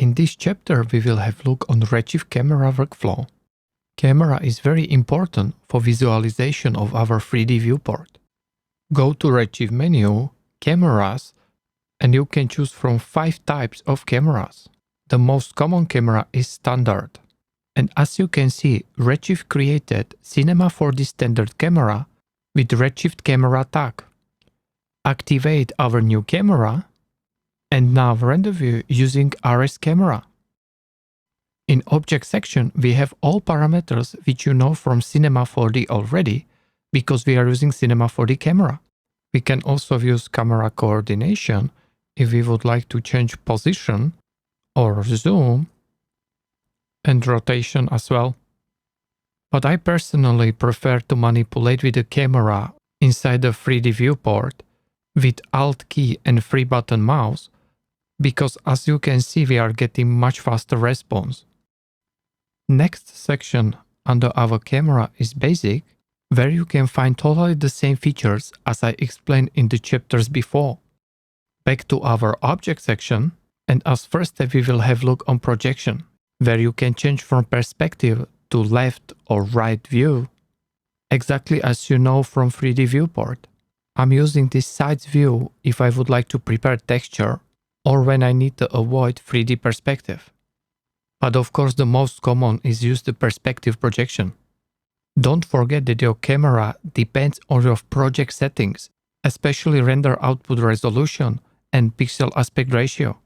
in this chapter we will have a look on Redshift camera workflow. Camera is very important for visualization of our 3D viewport. Go to Redshift menu, Cameras, and you can choose from 5 types of cameras. The most common camera is Standard. And as you can see, Redshift created Cinema 4D standard camera with Redshift camera tag. Activate our new camera and now render view using RS camera. In object section, we have all parameters which you know from Cinema 4D already because we are using Cinema 4D camera. We can also use camera coordination if we would like to change position or zoom and rotation as well. But I personally prefer to manipulate with the camera inside the 3D viewport with Alt key and 3-button mouse because as you can see we are getting much faster response. Next section under our camera is Basic, where you can find totally the same features as I explained in the chapters before. Back to our Object section, and as first step we will have a look on Projection, where you can change from perspective to left or right view, exactly as you know from 3D viewport. I'm using this sides view if I would like to prepare texture or when I need to avoid 3D perspective. But of course the most common is use the perspective projection. Don't forget that your camera depends on your project settings, especially render output resolution and pixel aspect ratio.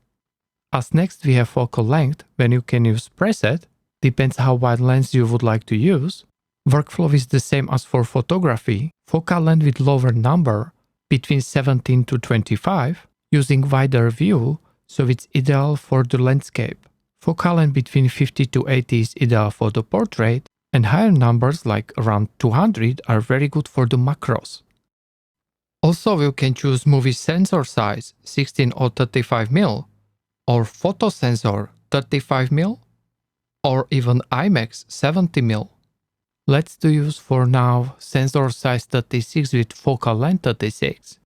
As next we have focal length, when you can use preset, depends how wide lens you would like to use. Workflow is the same as for photography, focal length with lower number between 17 to 25, using wider view, so it's ideal for the landscape. Focal length between 50 to 80 is ideal for the portrait, and higher numbers like around 200 are very good for the macros. Also you can choose movie sensor size 16 or 35mm, or photo sensor 35mm, or even IMAX 70mm. Let's do use for now sensor size 36 with focal length 36.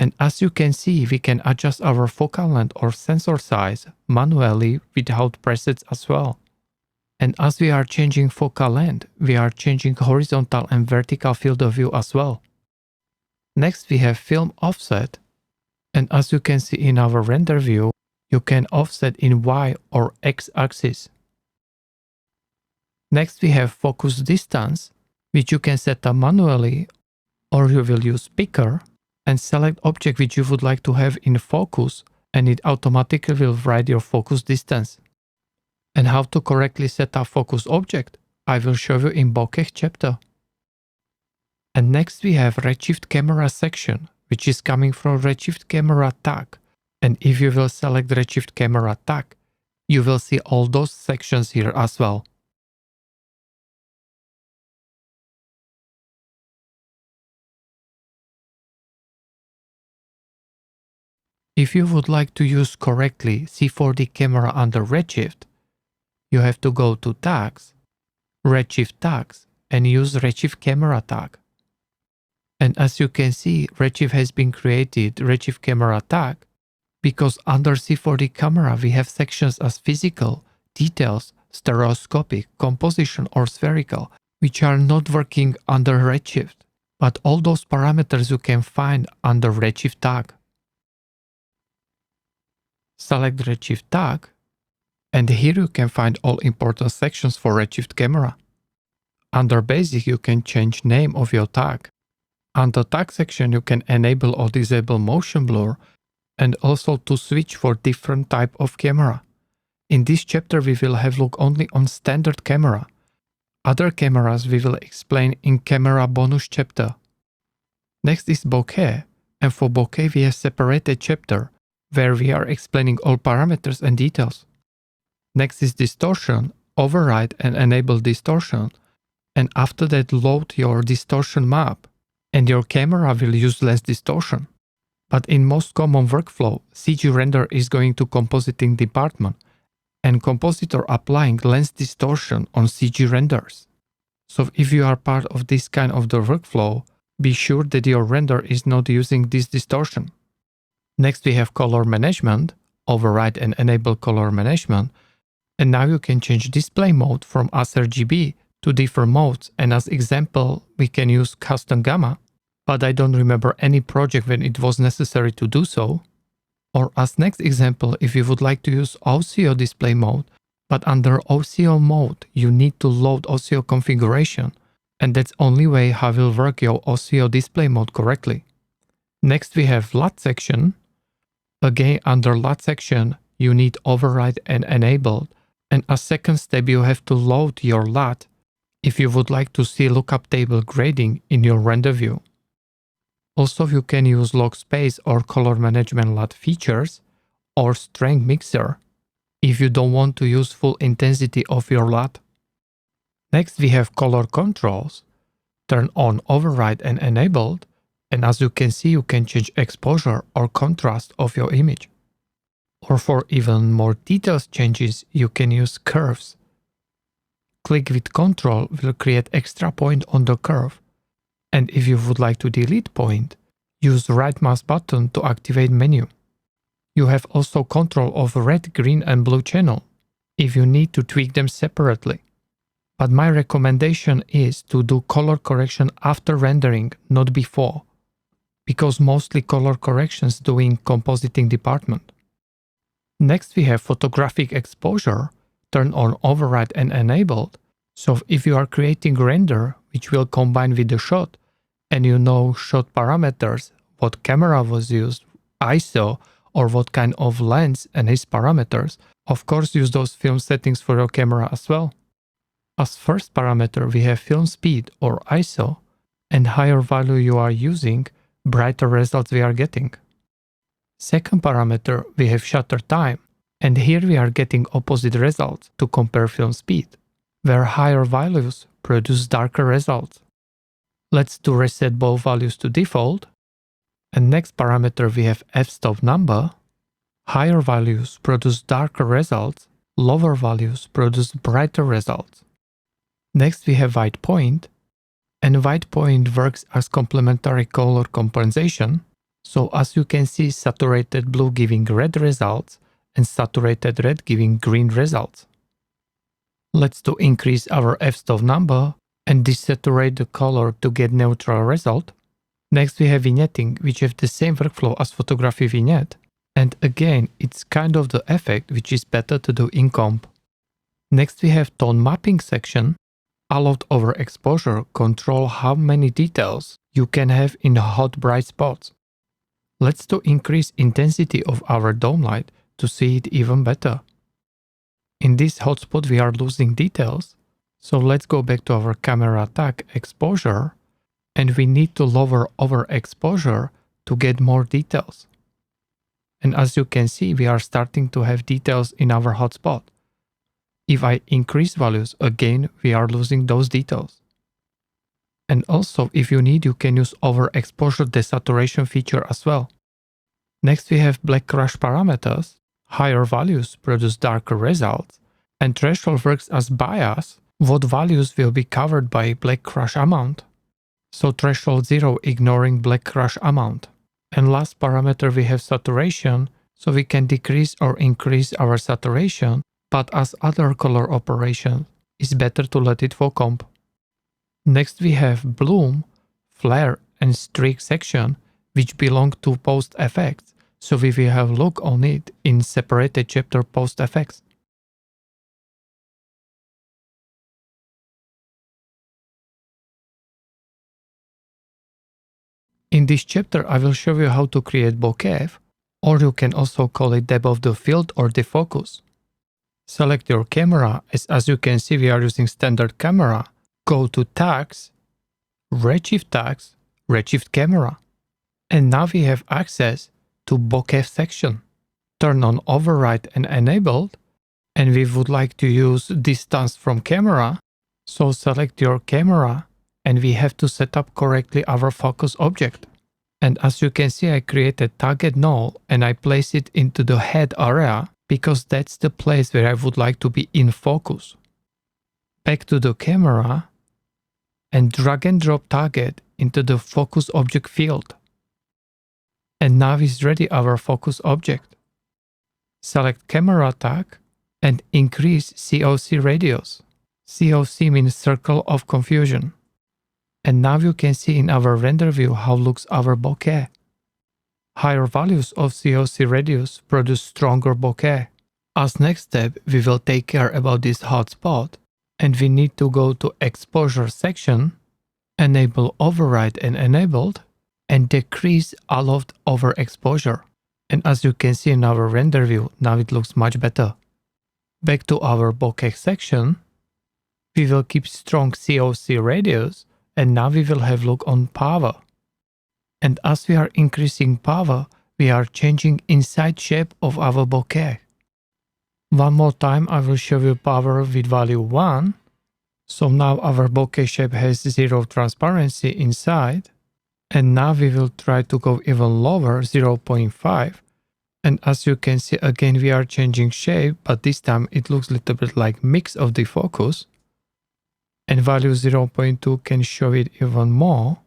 And as you can see, we can adjust our focal length or sensor size manually without presets as well. And as we are changing focal length, we are changing horizontal and vertical field of view as well. Next we have film offset, and as you can see in our render view, you can offset in Y or X axis. Next we have focus distance, which you can set up manually, or you will use picker and select object which you would like to have in focus, and it automatically will write your focus distance. And how to correctly set up focus object, I will show you in bokeh chapter. And next we have Redshift camera section, which is coming from Redshift camera tag. And if you will select Redshift camera tag, you will see all those sections here as well. If you would like to use correctly C4D camera under Redshift, you have to go to Tags, Redshift Tags, and use Redshift camera tag. And as you can see, Redshift has been created Redshift camera tag because under C4D camera we have sections as physical, details, stereoscopic, composition or spherical, which are not working under Redshift, but all those parameters you can find under Redshift tag. Select Redshift tag, and here you can find all important sections for Redshift camera. Under Basic you can change name of your tag. Under Tag section you can enable or disable motion blur, and also to switch for different type of camera. In this chapter we will have look only on standard camera. Other cameras we will explain in camera bonus chapter. Next is bokeh, and for bokeh we have separated chapter where we are explaining all parameters and details. Next is distortion, override and enable distortion, and after that load your distortion map, and your camera will use less distortion. But in most common workflow, CG render is going to compositing department, and compositor applying lens distortion on CG renders. So if you are part of this kind of the workflow, be sure that your render is not using this distortion. Next we have color management, override and enable color management. And now you can change display mode from sRGB to different modes. And as example, we can use custom gamma, but I don't remember any project when it was necessary to do so. Or as next example, if you would like to use OCO display mode, but under OCO mode, you need to load OCO configuration. And that's only way how will work your OCO display mode correctly. Next we have LUT section. Again, under LUT section, you need override and enable. And as second step, you have to load your LUT if you would like to see lookup table grading in your render view. Also, you can use log space or color management LUT features or strength mixer if you don't want to use full intensity of your LUT. Next, we have color controls. Turn on override and enabled. And as you can see, you can change exposure or contrast of your image. Or for even more detailed changes, you can use curves. Click with Control will create extra point on the curve. And if you would like to delete point, use right mouse button to activate menu. You have also control of red, green and blue channel if you need to tweak them separately. But my recommendation is to do color correction after rendering, not before, because mostly color corrections do in compositing department. Next we have photographic exposure, turn on override and enabled. So if you are creating render which will combine with the shot, and you know shot parameters, what camera was used, ISO, or what kind of lens and its parameters, of course use those film settings for your camera as well. As first parameter we have film speed or ISO, and higher value you are using, brighter results we are getting. Second parameter we have shutter time, and here we are getting opposite results to compare film speed, where higher values produce darker results. Let's do reset both values to default. And next parameter we have f-stop number. Higher values produce darker results, lower values produce brighter results. Next we have white point. And white point works as complementary color compensation. So as you can see, saturated blue giving red results and saturated red giving green results. Let's do increase our f-stop number and desaturate the color to get neutral result. Next we have vignetting, which have the same workflow as photography vignette. And again, it's kind of the effect which is better to do in comp. Next we have tone mapping section. Allowed overexposure control how many details you can have in hot bright spots. Let's do increase intensity of our dome light to see it even better. In this hotspot we are losing details. So let's go back to our camera tag exposure, and we need to lower overexposure to get more details. And as you can see, we are starting to have details in our hotspot. If I increase values, again, we are losing those details. And also, if you need, you can use overexposure desaturation feature as well. Next we have black crush parameters. Higher values produce darker results, and threshold works as bias. What values will be covered by black crush amount. So threshold 0 ignoring black crush amount. And last parameter we have saturation, so we can decrease or increase our saturation, but as other color operation, it's better to let it for comp. Next we have bloom, flare and streak section, which belong to post effects, so we will have look on it in separated chapter post effects. In this chapter, I will show you how to create bokeh, or you can also call it depth of the field or defocus. Select your camera, as you can see we are using standard camera. Go to tags, redshift camera. And now we have access to bokeh section. Turn on override and enabled, and we would like to use distance from camera. So select your camera, and we have to set up correctly our focus object. And as you can see, I created target null and I place it into the head area because that's the place where I would like to be in focus. Back to the camera and drag and drop target into the focus object field. And now is ready our focus object. Select Camera tag and increase COC radius. COC means Circle of Confusion. And now you can see in our render view how looks our bokeh. Higher values of COC radius produce stronger bokeh. As next step, we will take care about this hotspot, and we need to go to Exposure section, enable Override and Enabled, and decrease Allowed Overexposure. And as you can see in our render view, now it looks much better. Back to our bokeh section, we will keep strong COC radius, and now we will have look on power. And as we are increasing power, we are changing inside shape of our bokeh. One more time I will show you power with value 1. So now our bokeh shape has 0 transparency inside. And now we will try to go even lower, 0.5. And as you can see, again we are changing shape, but this time it looks a little bit like mix of the focus. And value 0.2 can show it even more.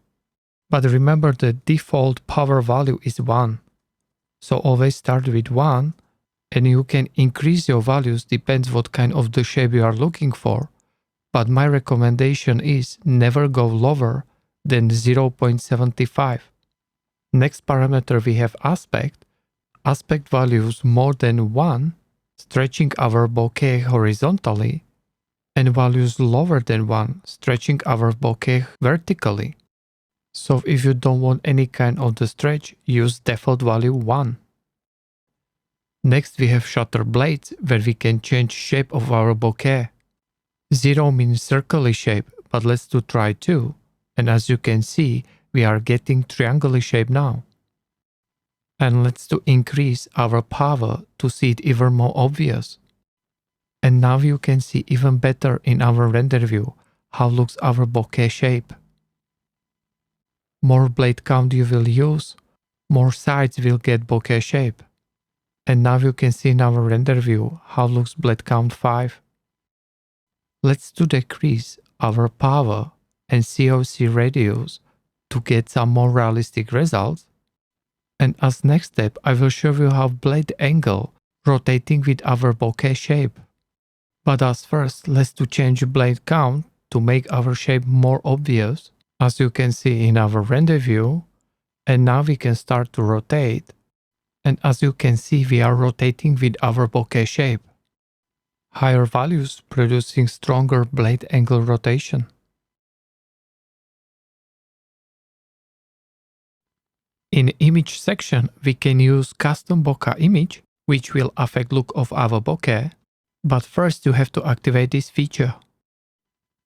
But remember the default power value is 1. So always start with 1, and you can increase your values depends what kind of the shape you are looking for. But my recommendation is never go lower than 0.75. Next parameter we have aspect. Aspect values more than 1, stretching our bokeh horizontally, and values lower than 1, stretching our bokeh vertically. So if you don't want any kind of the stretch, use default value 1. Next we have shutter blades, where we can change shape of our bokeh. 0 means circular shape, but let's do try 2. And as you can see, we are getting triangular shape now. And let's do increase our power to see it even more obvious. And now you can see even better in our render view how looks our bokeh shape. More blade count you will use, more sides will get bokeh shape. And now you can see in our render view how looks blade count 5. Let's do decrease our power and COC radius to get some more realistic results. And as next step, I will show you how blade angle rotating with our bokeh shape. But as first, let's do change blade count to make our shape more obvious, as you can see in our render view. And now we can start to rotate. And as you can see, we are rotating with our bokeh shape. Higher values producing stronger blade angle rotation. In image section, we can use custom bokeh image, which will affect look of our bokeh. But first you have to activate this feature.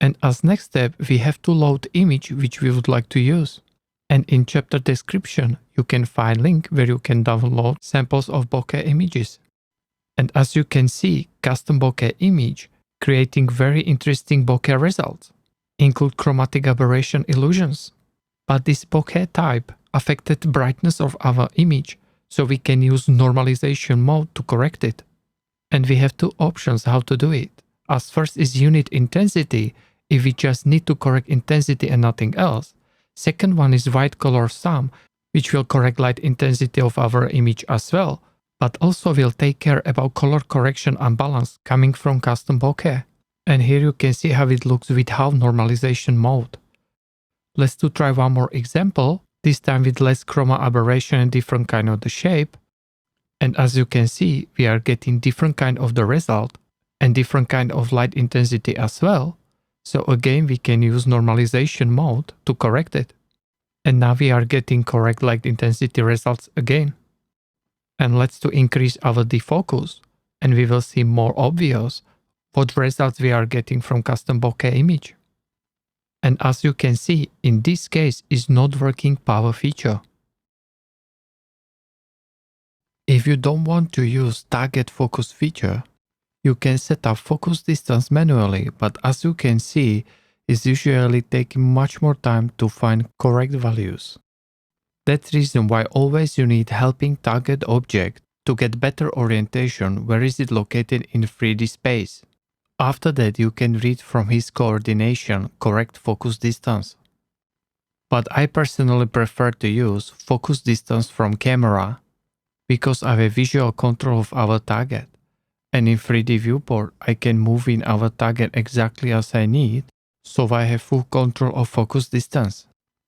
And as next step, we have to load image which we would like to use. And in chapter description, you can find link where you can download samples of bokeh images. And as you can see, custom bokeh image creating very interesting bokeh results, include chromatic aberration illusions. But this bokeh type affected brightness of our image, so we can use normalization mode to correct it. And we have two options how to do it. As first is unit intensity, if we just need to correct intensity and nothing else. Second one is white color sum, which will correct light intensity of our image as well, but also will take care about color correction unbalance coming from custom bokeh. And here you can see how it looks without normalization mode. Let's do try one more example, this time with less chroma aberration and different kind of the shape. And as you can see, we are getting different kind of the result and different kind of light intensity as well. So again, we can use normalization mode to correct it. And now we are getting correct light intensity results again. And let's to increase our defocus, and we will see more obvious what results we are getting from custom bokeh image. And as you can see, in this case is not working power feature. If you don't want to use target focus feature, you can set up focus distance manually, but as you can see, it's usually taking much more time to find correct values. That's the reason why always you need helping target object to get better orientation where is it located in 3D space. After that you can read from his coordination correct focus distance. But I personally prefer to use focus distance from camera. because I have a visual control of our target. And in 3D viewport, I can move in our target exactly as I need, so I have full control of focus distance.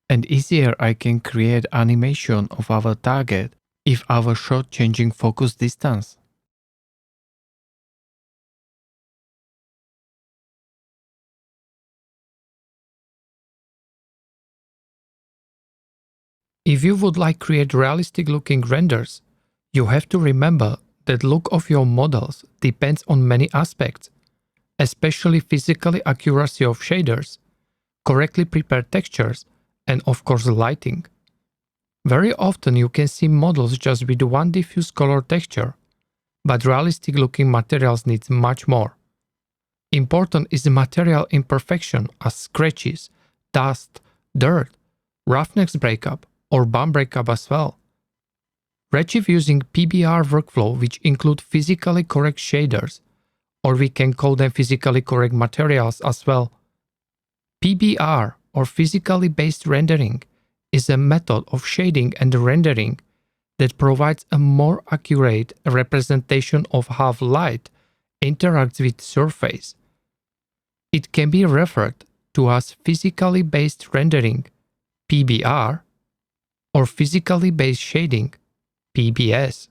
And easier I can create animation of our target if our shot changing focus distance. If you would like create realistic looking renders, you have to remember that look of your models depends on many aspects, especially physically accuracy of shaders, correctly prepared textures, and of course lighting. Very often you can see models just with one diffuse color texture, but realistic looking materials needs much more. Important is the material imperfection as scratches, dust, dirt, roughness breakup, or bump breakup as well. Redshift using PBR workflow which include physically correct shaders, or we can call them physically correct materials as well. PBR, or physically based rendering, is a method of shading and rendering that provides a more accurate representation of how light interacts with surface. It can be referred to as physically based rendering, PBR, or physically based shading, PBS.